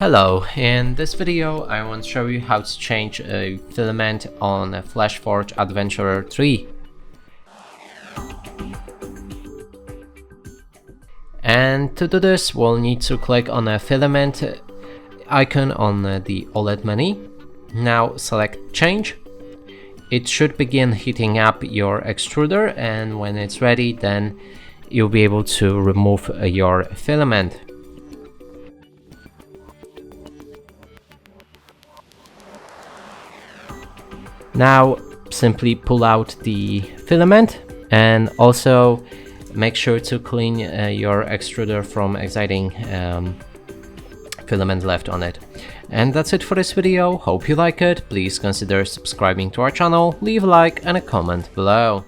Hello, in this video I want to show you how to change a filament on a Flashforge Adventurer 3. And to do this we'll need to click on a filament icon on the OLED menu. Now select change. It should begin heating up your extruder, and when it's ready then you'll be able to remove your filament. Now simply pull out the filament and also make sure to clean your extruder from exciting filament left on it. And that's it for this video. Hope you like it. Please consider subscribing to our channel, leave a like and a comment below.